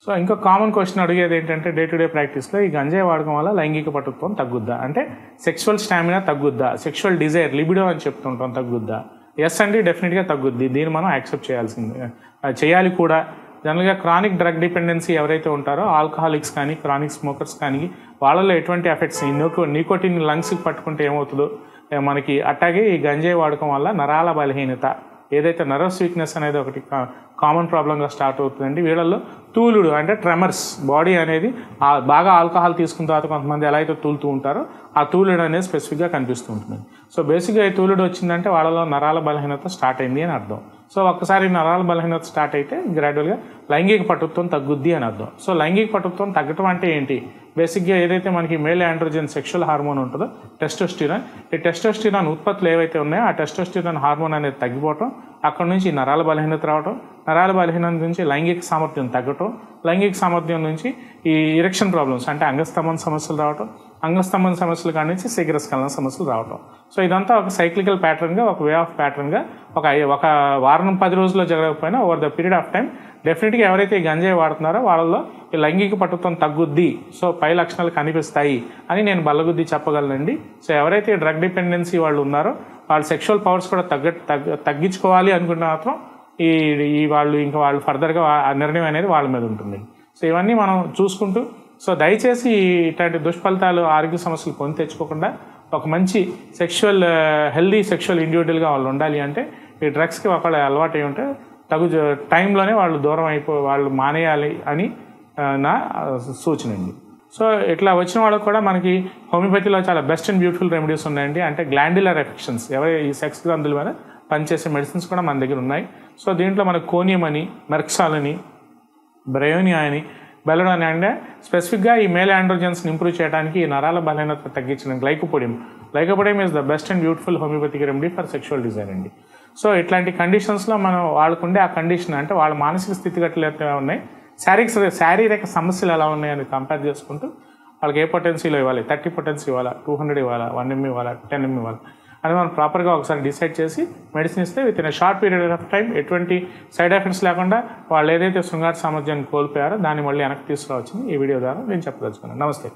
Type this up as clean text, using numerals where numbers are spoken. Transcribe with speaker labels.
Speaker 1: So ఇంకో common question అడిగేది ఏంటంటే డే టు డే ప్రాక్టీస్లో ఈ గంజాయి వాడకం వల్ల లైంగిక పటుత్వం తగ్గుద్దా, అంటే సెక్షువల్ స్టామినా తగ్గుద్దా, సెక్షువల్ డిజైర్ లిబిడో అని చెప్తుంటాం తగ్గుద్దా? ఎస్ అండి, డెఫినెట్గా తగ్గుద్ది. దీన్ని మనం యాక్సెప్ట్ చేయాలి కూడా. జనరల్గా క్రానిక్ డ్రగ్ డిపెండెన్సీ ఎవరైతే ఉంటారో ఆల్కహాలిక్స్ కానీ క్రానిక్ స్మోకర్స్ కానీ వాళ్ళలో ఎటువంటి ఎఫెక్ట్స్ నికోటిన్ లంగ్స్కి పట్టుకుంటే ఏమవుతుందో మనకి, అట్టాగే ఈ గంజాయి వాడకం వల్ల నరాల బలహీనత, ఏదైతే నర్వస్ వీక్నెస్ అనేది ఒకటి కామన్ ప్రాబ్లంగా స్టార్ట్ అవుతుందండి. వీళ్ళల్లో తూలుడు అంటే ట్రెమర్స్, బాడీ అనేది బాగా ఆల్కహాల్ తీసుకున్న తర్వాత కొంతమంది ఎలా అయితే తూలుతూ ఉంటారో ఆ తూలుడు అనేది స్పెసిఫిక్గా కనిపిస్తూ ఉంటుంది. సో బేసిక్గా ఈ తూలుడు వచ్చిందంటే వాళ్ళలో నరాల బలహీనత స్టార్ట్ అయింది అని అర్థం. సో ఒక్కసారి నరాల బలహీనత స్టార్ట్ అయితే గ్రాడ్యువల్గా లైంగిక పటుత్వం తగ్గుద్ది అని అర్థం. సో లైంగిక పటుత్వం తగ్గటం అంటే ఏంటి? బేసిక్గా ఏదైతే మనకి మేల్ ఆండ్రోజన్ సెక్షువల్ హార్మోన్ ఉంటుందో టెస్టోస్టిరాన్, ఈ టెస్టోస్టిరాన్ ఉత్పత్తులు ఏవైతే ఉన్నాయో ఆ టెస్టోస్టిరాన్ హార్మోన్ అనేది తగ్గిపోవటం, అక్కడ నుంచి నరాల బలహీనత రావటం, నరాల బలహీనత నుంచి లైంగిక సామర్థ్యం తగ్గటం, లైంగిక సామర్థ్యం నుంచి ఈ ఇరెక్షన్ ప్రాబ్లమ్స్ అంటే అంగస్తంభన సమస్యలు రావటం, అంగస్తంభన సమస్యల కాడి నుంచి శీఘ్రస్ఖలన సమస్యలు రావటం. సో ఇదంతా ఒక సైక్లికల్ ప్యాటర్న్గా, ఒక వే ఆఫ్ ప్యాటర్న్గా ఒక వారం 10 రోజుల్లో జరగకపోయినా over the period of time డెఫినెట్గా ఎవరైతే ఈ గంజాయి వాడుతున్నారో వాళ్ళలో ఈ లైంగిక పటుత్వం తగ్గుద్ది, సో పై లక్షణాలు కనిపిస్తాయి అని నేను బల్లగుద్ది చెప్పగలనండి. సో ఎవరైతే డ్రగ్ డిపెండెన్సీ వాళ్ళు ఉన్నారో వాళ్ళ సెక్షువల్ పవర్స్ కూడా తగ్గించుకోవాలి అనుకుంటే మాత్రం వాళ్ళు ఫర్దర్గా ఆ నిర్ణయం అనేది వాళ్ళ మీద ఉంటుంది. సో ఇవన్నీ మనం చూసుకుంటూ, సో దయచేసి ఇట్లాంటి దుష్ఫలితాలు, ఆరోగ్య సమస్యలు కొని తెచ్చుకోకుండా ఒక మంచి హెల్దీ సెక్షువల్ ఇండివిజువల్గా వాళ్ళు ఉండాలి అంటే ఈ డ్రగ్స్కి ఒకళ్ళు అలవాటు అయి ఉంటే టైంలోనే వాళ్ళు వాళ్ళు మానేయాలి అని నా సూచన అండి. సో ఇట్లా వచ్చిన వాళ్ళకి కూడా మనకి హోమియోపతిలో చాలా బెస్ట్ అండ్ బ్యూటిఫుల్ రెమెడీస్ ఉన్నాయండి. అంటే గ్లాండ్యులర్ ఎఫెక్షన్స్, ఈ సెక్స్ గ్రంథుల మీద పనిచేసే మెడిసిన్స్ కూడా మన దగ్గర ఉన్నాయి. సో దీంట్లో మనకు కోనియం అని, మెర్క్సాల్ అని, బ్రయోనియా అని, బెలడోని అంటే స్పెసిఫిక్గా ఈ మేల్ ఆండ్రోజన్స్ని ఇంప్రూవ్ చేయడానికి, ఈ నరాల బలహీనత తగ్గించడానికి lycopodium is the best and beautiful homeopathic remedy for sexual desire అండి. సో ఇట్లాంటి కండిషన్స్లో మనం వాళ్ళకుండే ఆ కండిషన్ అంటే వాళ్ళ మానసిక స్థితిగతులు ఎలా ఉన్నాయి, శారీరక సమస్యలు ఎలా ఉన్నాయని కంపేర్ చేసుకుంటూ వాళ్ళకి ఏ పొటెన్సీలో ఇవ్వాలి, 30 పొటెన్సీ ఇవ్వాలా, 200 ఇవ్వాలా, 1 ml ఇవ్వాలా, 10 ml ఇవ్వాలా అని మనం ప్రాపర్గా ఒకసారి డిసైడ్ చేసి మెడిసిన్ ఇస్తే with in short period of time ఎటువంటి సైడ్ ఎఫెక్ట్స్ లేకుండా వాళ్ళు ఏదైతే శృంగార సామర్థ్యాన్ని కోల్పోయారో దాన్ని మళ్ళీ వెనక్కి తీసుకురావచ్చని ఈ వీడియో ద్వారా నేను చెప్పదలుచుకున్నాను. నమస్తే.